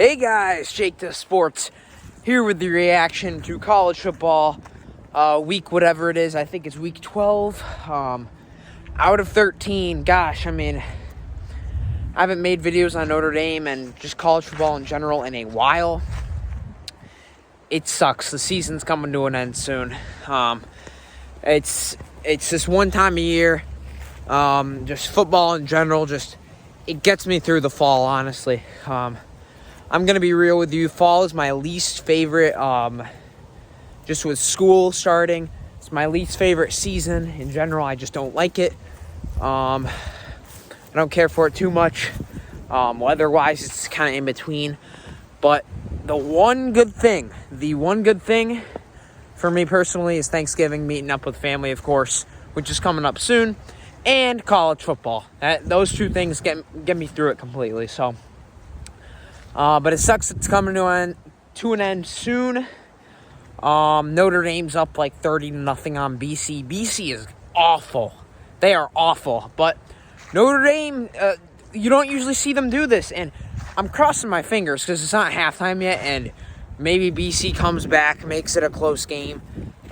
Hey guys, Jake the Sports here with the reaction to college football week whatever it is. I think it's week 12 out of 13. Gosh, I mean, I haven't made videos on Notre Dame and just college football in general in a while. It sucks. The season's coming to an end soon. It's just one time a year. Just football in general, it gets me through the fall, honestly. I'm going to be real with you. Fall is my least favorite, just with school starting. It's my least favorite season in general. I just don't like it. I don't care for it too much. Weather-wise, it's kind of in between. But the one good thing for me personally is Thanksgiving, meeting up with family, of course, which is coming up soon, and college football. Those two things get me through it completely. So, but it sucks it's coming to an end soon. Notre Dame's up like 30-0 on BC. BC is awful. They are awful. But Notre Dame, you don't usually see them do this. And I'm crossing my fingers because it's not halftime yet. And maybe BC comes back, makes it a close game.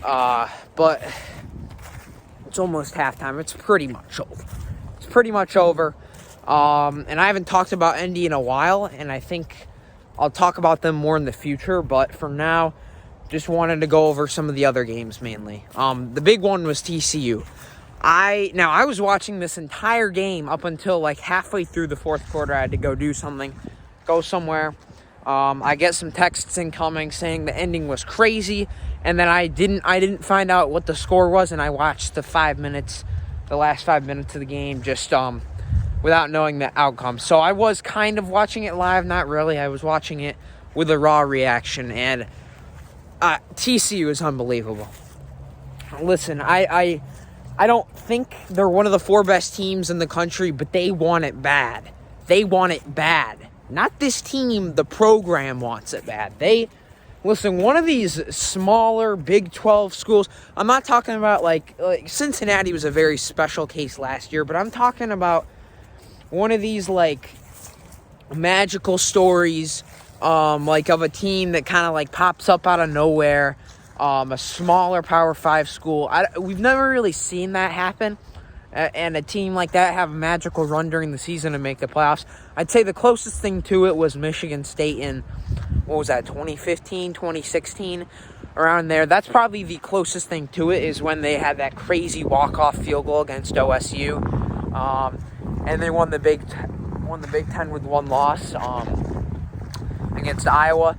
But it's almost halftime. It's pretty much over. And I haven't talked about ND in a while, and I think I'll talk about them more in the future. But for now, just wanted to go over some of the other games mainly. The big one was TCU. I was watching this entire game up until like halfway through the fourth quarter. I had to go do something, go somewhere. I get some texts incoming saying the ending was crazy, and then I didn't find out what the score was, and I watched the last 5 minutes of the game just without knowing the outcome. So I was kind of watching it live, not really. I was watching it with a raw reaction, and TCU is unbelievable. Listen, I don't think they're one of the 4 best teams in the country, but they want it bad. They want it bad. Not this team, the program wants it bad. Listen, one of these smaller Big 12 schools, I'm not talking about like Cincinnati was a very special case last year, but I'm talking about one of these like magical stories, like of a team that kind of like pops up out of nowhere, a smaller Power 5 school. We've never really seen that happen. And a team like that have a magical run during the season and make the playoffs. I'd say the closest thing to it was Michigan State in, 2015, 2016, around there. That's probably the closest thing to it, is when they had that crazy walk-off field goal against OSU. And they won the Big Ten with one loss against Iowa.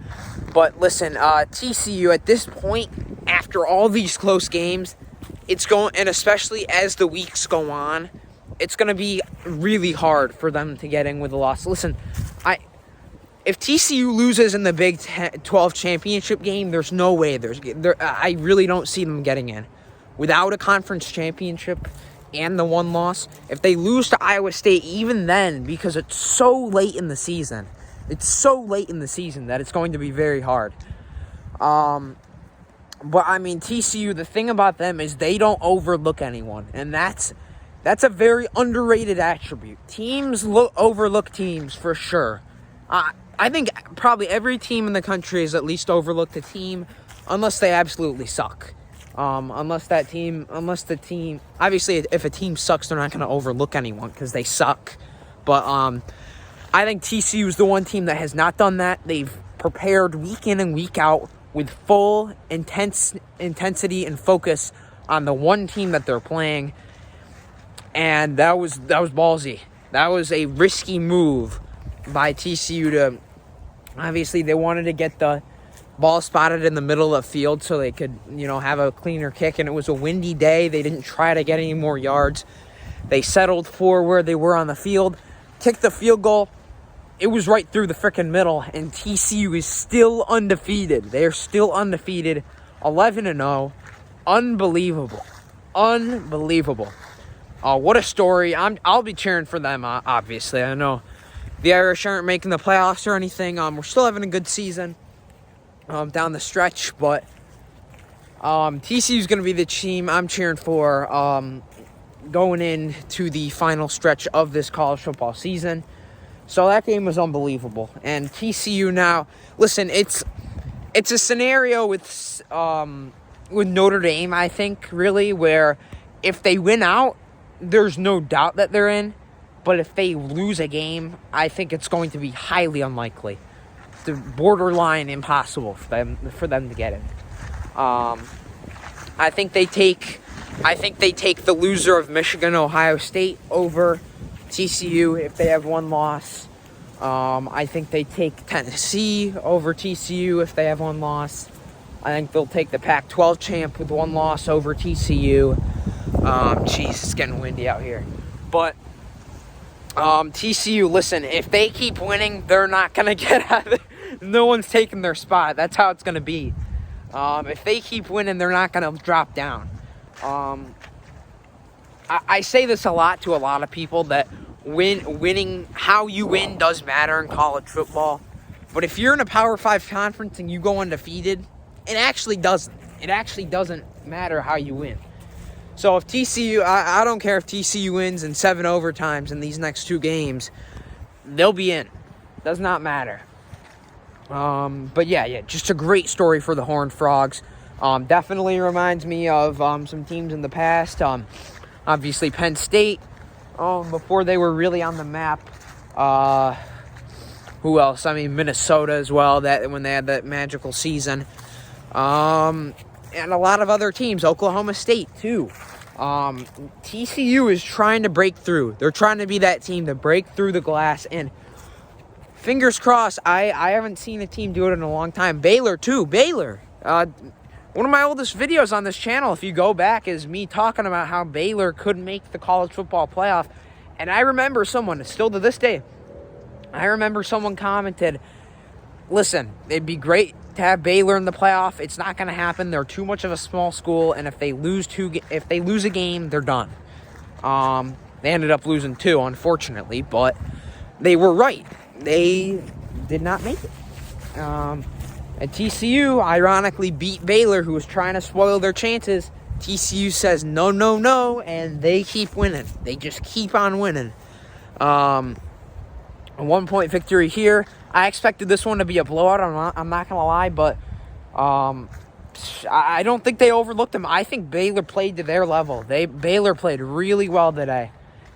But listen, TCU at this point, after all these close games, it's going, and especially as the weeks go on, it's going to be really hard for them to get in with a loss. Listen, if TCU loses in the Big 12 championship game, there's no way I really don't see them getting in. Without a conference championship and the one loss, if they lose to Iowa State, even then, because it's so late in the season, that it's going to be very hard. But, I mean, TCU, the thing about them is they don't overlook anyone. And that's a very underrated attribute. Teams overlook teams for sure. I think probably every team in the country has at least overlooked a team, unless they absolutely suck. Unless the team, obviously, if a team sucks, they're not going to overlook anyone because they suck. But I think TCU is the one team that has not done that. They've prepared week in and week out with full intensity and focus on the one team that they're playing. And that was ballsy. That was a risky move by TCU to, obviously they wanted to get the ball spotted in the middle of the field so they could, have a cleaner kick. And it was a windy day. They didn't try to get any more yards. They settled for where they were on the field, kicked the field goal. It was right through the freaking middle, and TCU is still undefeated. They're still undefeated, 11-0. Unbelievable. What a story. I'll be cheering for them, obviously. I know the Irish aren't making the playoffs or anything. We're still having a good season down the stretch, but TCU is going to be the team I'm cheering for going into the final stretch of this college football season. So that game was unbelievable. And TCU now, listen, it's a scenario with Notre Dame, I think, really, where if they win out, there's no doubt that they're in. But if they lose a game, I think it's going to be highly unlikely. The borderline impossible for them to get in. I think they take the loser of Michigan, Ohio State over TCU if they have one loss. I think they take Tennessee over TCU if they have one loss. I think they'll take the Pac-12 champ with one loss over TCU. Jeez, it's getting windy out here. But TCU, listen, if they keep winning, they're not going to get out of it. No one's taking their spot. That's how it's going to be. If they keep winning, they're not going to drop down. I say this a lot to a lot of people that winning, how you win does matter in college football. But if you're in a Power 5 conference and you go undefeated, it actually doesn't. It actually doesn't matter how you win. So if TCU, I don't care if TCU wins in 7 overtimes in these next 2 games, they'll be in. Does not matter. But yeah, just a great story for the Horned Frogs. Definitely reminds me of some teams in the past. Obviously Penn State, before they were really on the map. Who else? I mean, Minnesota as well, that when they had that magical season. And a lot of other teams, Oklahoma State too. TCU is trying to break through. They're trying to be that team to break through the glass, and fingers crossed. I haven't seen a team do it in a long time. Baylor too. Baylor. One of my oldest videos on this channel, if you go back, is me talking about how Baylor could make the college football playoff. And I remember someone, still to this day, I remember someone commented, listen, it'd be great to have Baylor in the playoff. It's not going to happen. They're too much of a small school, and if they lose a game, they're done. They ended up losing 2, unfortunately, but they were right. They did not make it. And TCU ironically beat Baylor, who was trying to spoil their chances. TCU says no, and they keep winning. They just keep on winning. A 1-point victory here. I expected this one to be a blowout. I'm not going to lie, but I don't think they overlooked them. I think Baylor played to their level. Baylor played really well today.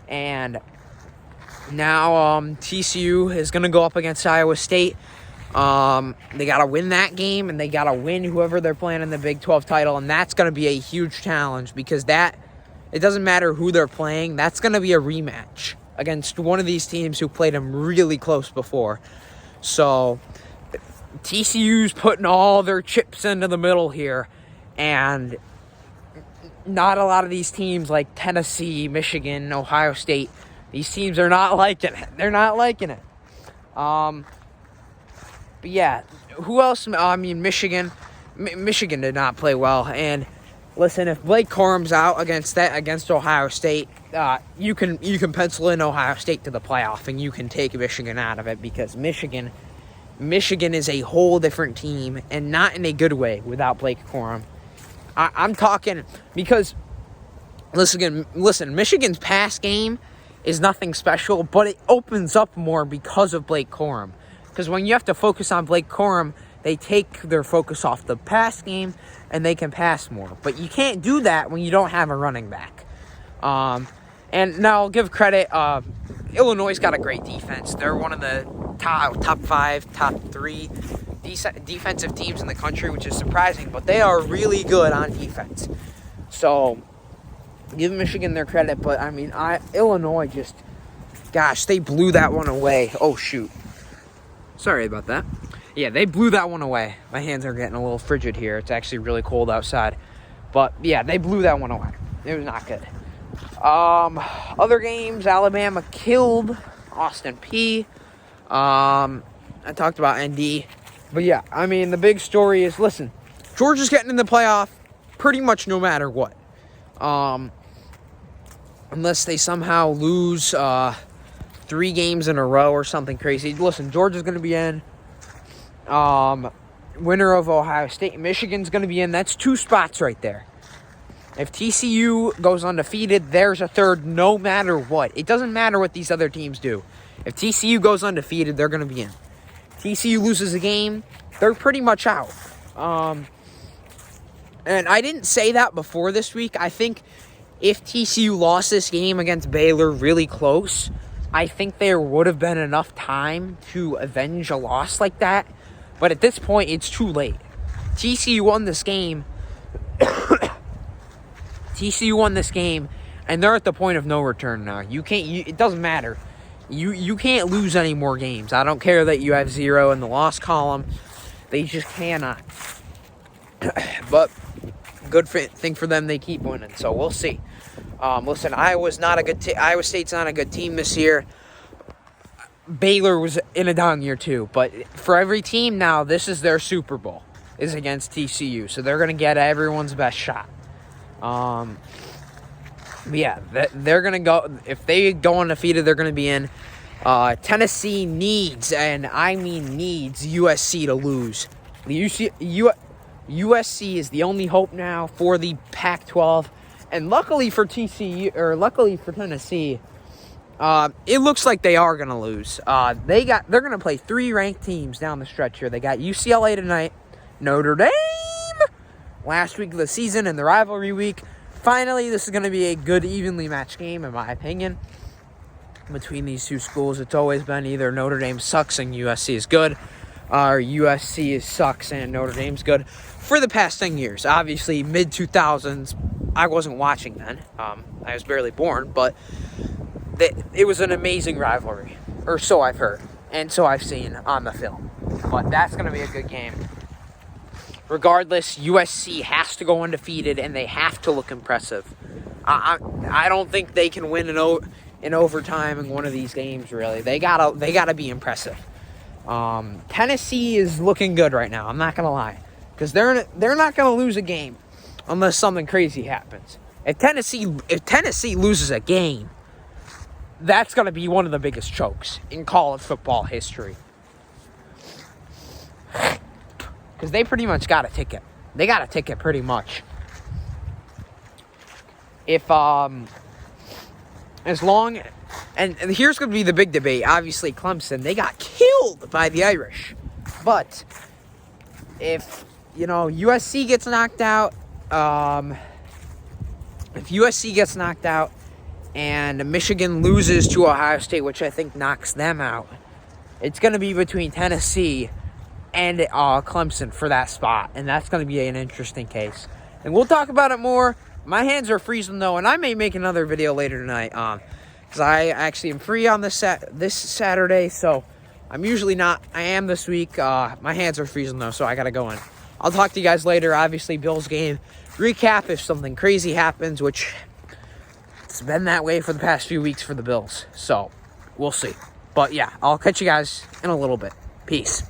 And now TCU is going to go up against Iowa State. They got to win that game, and they got to win whoever they're playing in the Big 12 title, and that's going to be a huge challenge because it doesn't matter who they're playing. That's going to be a rematch against one of these teams who played them really close before. So TCU's putting all their chips into the middle here, and not a lot of these teams like Tennessee, Michigan, Ohio State, these teams are not liking it. They're not liking it. But yeah, who else? I mean, Michigan did not play well. And listen, if Blake Corum's out against Ohio State, you can pencil in Ohio State to the playoff, and you can take Michigan out of it because Michigan is a whole different team, and not in a good way without Blake Corum. I'm talking because listen, Michigan's pass game is nothing special, but it opens up more because of Blake Corum. Because when you have to focus on Blake Corum, they take their focus off the pass game, and they can pass more. But you can't do that when you don't have a running back. And now I'll give credit. Illinois' got a great defense. They're one of the top 5, top 3 defensive teams in the country, which is surprising. But they are really good on defense. So give Michigan their credit. But, I mean, Illinois just, gosh, they blew that one away. Oh, shoot. Sorry about that. Yeah, they blew that one away. My hands are getting a little frigid here. It's actually really cold outside. But, yeah, they blew that one away. It was not good. Other games, Alabama killed Austin Peay. I talked about ND. But, yeah, I mean, the big story is, listen, Georgia's getting in the playoff pretty much no matter what. Unless they somehow lose 3 games in a row or something crazy. Listen, Georgia's going to be in. Winner of Ohio State. Michigan's going to be in. That's 2 spots right there. If TCU goes undefeated, there's a 3rd no matter what. It doesn't matter what these other teams do. If TCU goes undefeated, they're going to be in. TCU loses a game, they're pretty much out. And I didn't say that before this week. I think if TCU lost this game against Baylor really close, I think there would have been enough time to avenge a loss like that. But at this point, it's too late. TCU won this game. TCU won this game, and they're at the point of no return now. It doesn't matter. You can't lose any more games. I don't care that you have 0 in the loss column. They just cannot. But good thing for them, they keep winning. So we'll see. Listen, Iowa State's not a good team this year. Baylor was in a down year too. But for every team now, this is their Super Bowl, is against TCU. So they're going to get everyone's best shot. Yeah, they're going to go. If they go undefeated, they're going to be in. Tennessee needs, and I mean needs, USC to lose. USC is the only hope now for the Pac-12. And luckily for Tennessee, it looks like they are going to lose. They're going to play 3 ranked teams down the stretch here. They got UCLA tonight, Notre Dame last week of the season and the rivalry week. Finally, this is going to be a good, evenly matched game, in my opinion, between these two schools. It's always been either Notre Dame sucks and USC is good, or USC sucks and Notre Dame's good for the past 10 years. Obviously, mid-2000s, I wasn't watching then. I was barely born, but it was an amazing rivalry, or so I've heard, and so I've seen on the film. But that's going to be a good game. Regardless, USC has to go undefeated, and they have to look impressive. I don't think they can win in overtime in one of these games, really. They gotta be impressive. Tennessee is looking good right now, I'm not going to lie. Because they're not going to lose a game unless something crazy happens. If Tennessee loses a game, that's going to be one of the biggest chokes in college football history. Because they pretty much got a ticket. They got a ticket pretty much. If, as long, and here's going to be the big debate. Obviously, Clemson, they got killed by the Irish. But if, USC gets knocked out, if USC gets knocked out and Michigan loses to Ohio State, which I think knocks them out, it's going to be between Tennessee and Clemson for that spot. And that's going to be an interesting case. And we'll talk about it more. My hands are freezing, though, and I may make another video later tonight. Because I actually am free on this Saturday, so I'm usually not. I am this week. My hands are freezing, though, so I got to go in. I'll talk to you guys later. Obviously, Bills game recap if something crazy happens, which it's been that way for the past few weeks for the Bills. So, we'll see. But, yeah, I'll catch you guys in a little bit. Peace.